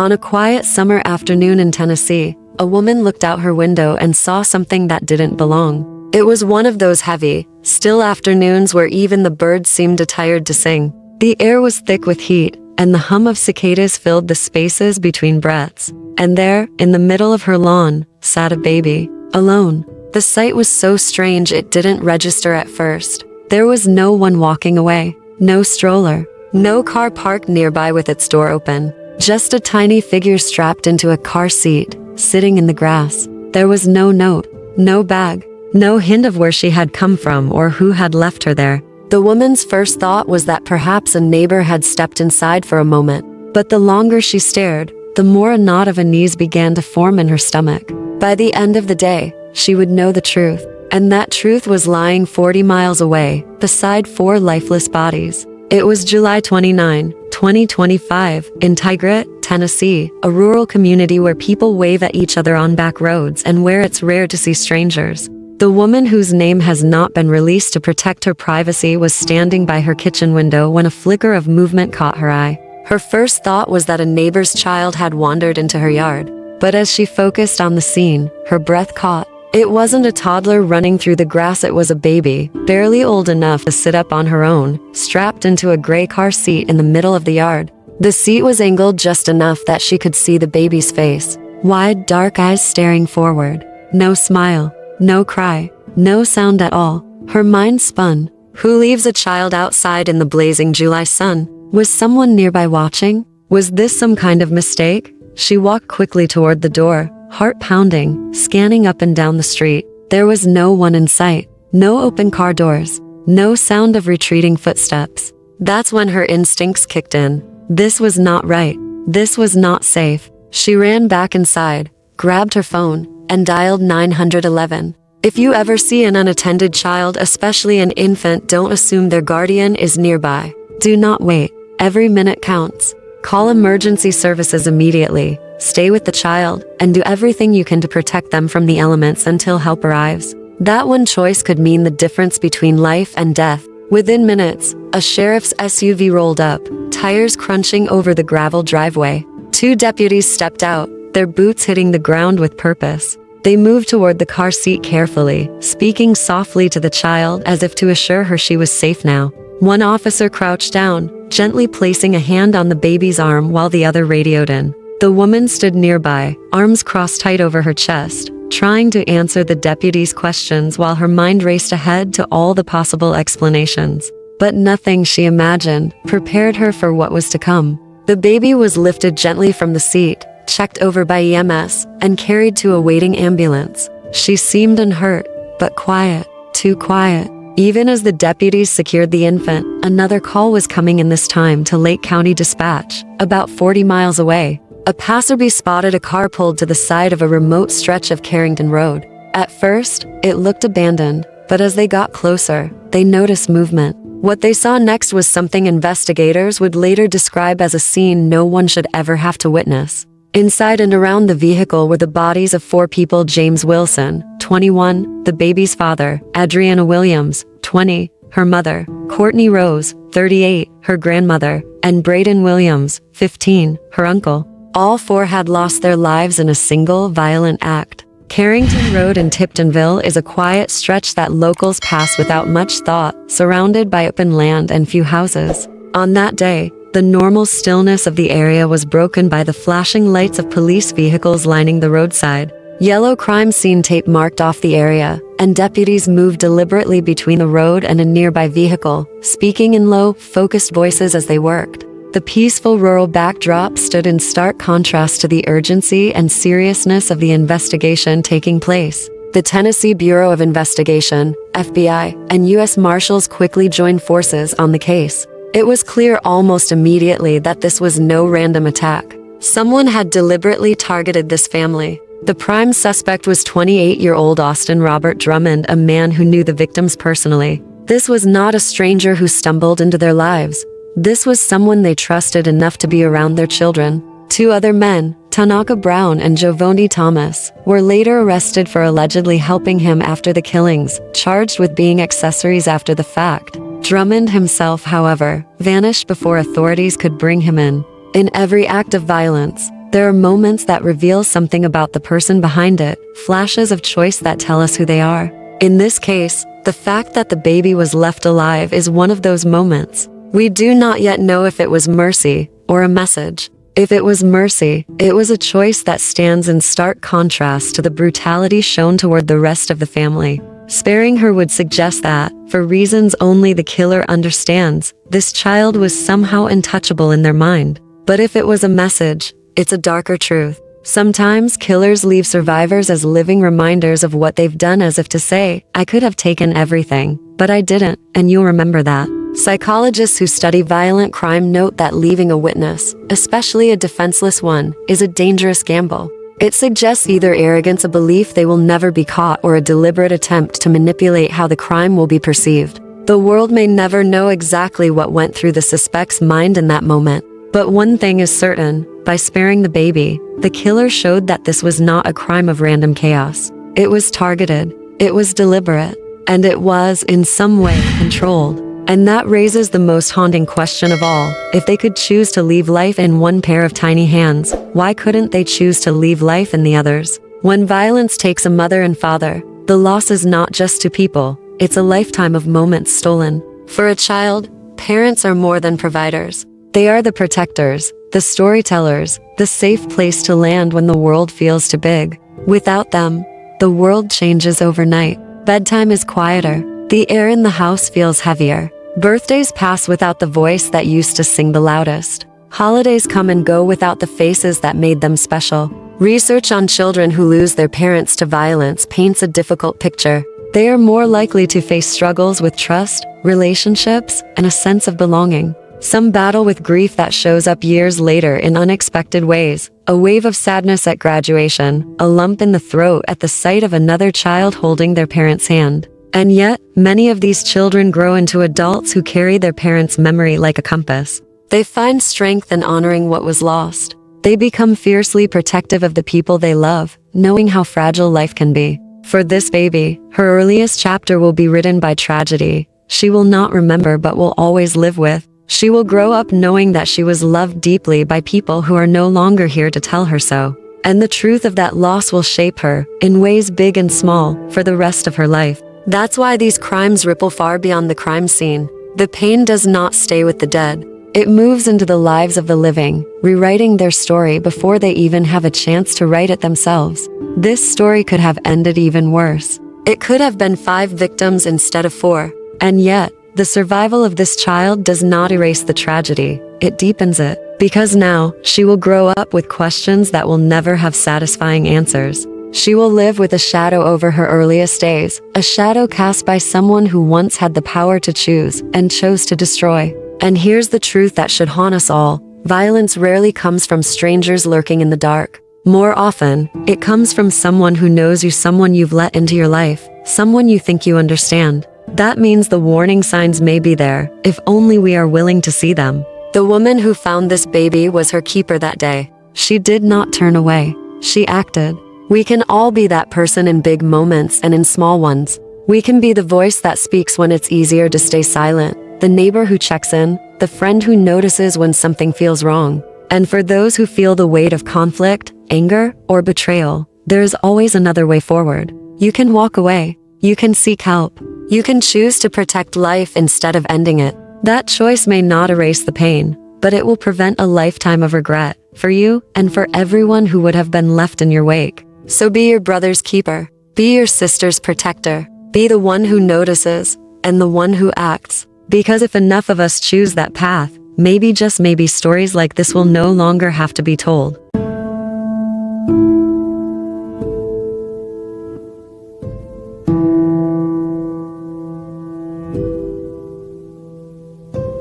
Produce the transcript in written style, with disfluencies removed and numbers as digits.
On a quiet summer afternoon in Tennessee, a woman looked out her window and saw something that didn't belong. It was one of those heavy, still afternoons where even the birds seemed tired to sing. The air was thick with heat, and the hum of cicadas filled the spaces between breaths. And there, in the middle of her lawn, sat a baby, alone. The sight was so strange it didn't register at first. There was no one walking away, no stroller, no car parked nearby with its door open. Just a tiny figure strapped into a car seat, sitting in the grass. There was no note, no bag, no hint of where she had come from or who had left her there. The woman's first thought was that perhaps a neighbor had stepped inside for a moment. But the longer she stared, the more a knot of unease began to form in her stomach. By the end of the day, she would know the truth. And that truth was lying 40 miles away, beside 4 lifeless bodies. It was July 29, 2025, in Tigray, Tennessee, a rural community where people wave at each other on back roads and where it's rare to see strangers. The woman, whose name has not been released to protect her privacy, was standing by her kitchen window when a flicker of movement caught her eye. Her first thought was that a neighbor's child had wandered into her yard. But as she focused on the scene, her breath caught. It wasn't a toddler running through the grass, it was a baby, barely old enough to sit up on her own, strapped into a gray car seat in the middle of the yard. The seat was angled just enough that she could see the baby's face. Wide, dark eyes staring forward. No smile, no cry, no sound at all. Her mind spun. Who leaves a child outside in the blazing July sun? Was someone nearby watching? Was this some kind of mistake? She walked quickly toward the door, heart pounding, scanning up and down the street. There was no one in sight, no open car doors, no sound of retreating footsteps. That's when her instincts kicked in. This was not right. This was not safe. She ran back inside, grabbed her phone, and dialed 911. If you ever see an unattended child, especially an infant, don't assume their guardian is nearby. Do not wait. Every minute counts. Call emergency services immediately. Stay with the child, and do everything you can to protect them from the elements until help arrives. That one choice could mean the difference between life and death. Within minutes, a sheriff's SUV rolled up, tires crunching over the gravel driveway. 2 deputies stepped out, their boots hitting the ground with purpose. They moved toward the car seat carefully, speaking softly to the child as if to assure her she was safe now. One officer crouched down, gently placing a hand on the baby's arm while the other radioed in. The woman stood nearby, arms crossed tight over her chest, trying to answer the deputy's questions while her mind raced ahead to all the possible explanations. But nothing she imagined prepared her for what was to come. The baby was lifted gently from the seat, checked over by EMS, and carried to a waiting ambulance. She seemed unhurt, but quiet, too quiet. Even as the deputies secured the infant, another call was coming in, this time to Lake County Dispatch, about 40 miles away. A passerby spotted a car pulled to the side of a remote stretch of Carrington Road. At first, it looked abandoned, but as they got closer, they noticed movement. What they saw next was something investigators would later describe as a scene no one should ever have to witness. Inside and around the vehicle were the bodies of 4 people: James Wilson, 21, the baby's father; Adriana Williams, 20, her mother; Courtney Rose, 38, her grandmother; and Braden Williams, 15, her uncle. All 4 had lost their lives in a single violent act. Carrington Road in Tiptonville is a quiet stretch that locals pass without much thought, surrounded by open land and few houses. On that day, the normal stillness of the area was broken by the flashing lights of police vehicles lining the roadside. Yellow crime scene tape marked off the area, and deputies moved deliberately between the road and a nearby vehicle, speaking in low, focused voices as they worked. The peaceful rural backdrop stood in stark contrast to the urgency and seriousness of the investigation taking place. The Tennessee Bureau of Investigation, FBI, and U.S. Marshals quickly joined forces on the case. It was clear almost immediately that this was no random attack. Someone had deliberately targeted this family. The prime suspect was 28-year-old Austin Robert Drummond, a man who knew the victims personally. This was not a stranger who stumbled into their lives. This was someone they trusted enough to be around their children. 2 other men, Tanaka Brown and Jovonde Thomas, were later arrested for allegedly helping him after the killings, charged with being accessories after the fact. Drummond himself, however, vanished before authorities could bring him in. In every act of violence, There are moments that reveal something about the person behind it, flashes of choice that tell us who they are. In this case, the fact that the baby was left alive is one of those moments. We do not yet know if it was mercy or a message. If it was mercy, it was a choice that stands in stark contrast to the brutality shown toward the rest of the family. Sparing her would suggest that, for reasons only the killer understands, this child was somehow untouchable in their mind. But if it was a message, it's a darker truth. Sometimes killers leave survivors as living reminders of what they've done, as if to say, I could have taken everything, but I didn't, and you'll remember that. Psychologists who study violent crime note that leaving a witness, especially a defenseless one, is a dangerous gamble. It suggests either arrogance, a belief they will never be caught, or a deliberate attempt to manipulate how the crime will be perceived. The world may never know exactly what went through the suspect's mind in that moment. But one thing is certain, by sparing the baby, the killer showed that this was not a crime of random chaos. It was targeted, it was deliberate, and it was, in some way, controlled. And that raises the most haunting question of all. If they could choose to leave life in one pair of tiny hands, why couldn't they choose to leave life in the others? When violence takes a mother and father, the loss is not just to people, it's a lifetime of moments stolen. For a child, parents are more than providers. They are the protectors, the storytellers, the safe place to land when the world feels too big. Without them, the world changes overnight. Bedtime is quieter. The air in the house feels heavier. Birthdays pass without the voice that used to sing the loudest. Holidays come and go without the faces that made them special. Research on children who lose their parents to violence paints a difficult picture. They are more likely to face struggles with trust, relationships, and a sense of belonging. Some battle with grief that shows up years later in unexpected ways. A wave of sadness at graduation, a lump in the throat at the sight of another child holding their parent's hand. And yet, many of these children grow into adults who carry their parents' memory like a compass. They find strength in honoring what was lost. They become fiercely protective of the people they love, knowing how fragile life can be. For this baby, her earliest chapter will be written by tragedy. She will not remember but will always live with. She will grow up knowing that she was loved deeply by people who are no longer here to tell her so. And the truth of that loss will shape her, in ways big and small, for the rest of her life. That's why these crimes ripple far beyond the crime scene. The pain does not stay with the dead. It moves into the lives of the living, rewriting their story before they even have a chance to write it themselves. This story could have ended even worse. It could have been 5 victims instead of 4. And yet, the survival of this child does not erase the tragedy, it deepens it. Because now, she will grow up with questions that will never have satisfying answers. She will live with a shadow over her earliest days, a shadow cast by someone who once had the power to choose and chose to destroy. And here's the truth that should haunt us all. Violence rarely comes from strangers lurking in the dark. More often, it comes from someone who knows you, someone you've let into your life, someone you think you understand. That means the warning signs may be there, if only we are willing to see them. The woman who found this baby was her keeper that day. She did not turn away. She acted. We can all be that person in big moments and in small ones. We can be the voice that speaks when it's easier to stay silent, the neighbor who checks in, the friend who notices when something feels wrong. And for those who feel the weight of conflict, anger, or betrayal, there is always another way forward. You can walk away. You can seek help. You can choose to protect life instead of ending it. That choice may not erase the pain, but it will prevent a lifetime of regret, for you and for everyone who would have been left in your wake. So be your brother's keeper. Be your sister's protector. Be the one who notices, and the one who acts. Because if enough of us choose that path, maybe, just maybe, stories like this will no longer have to be told.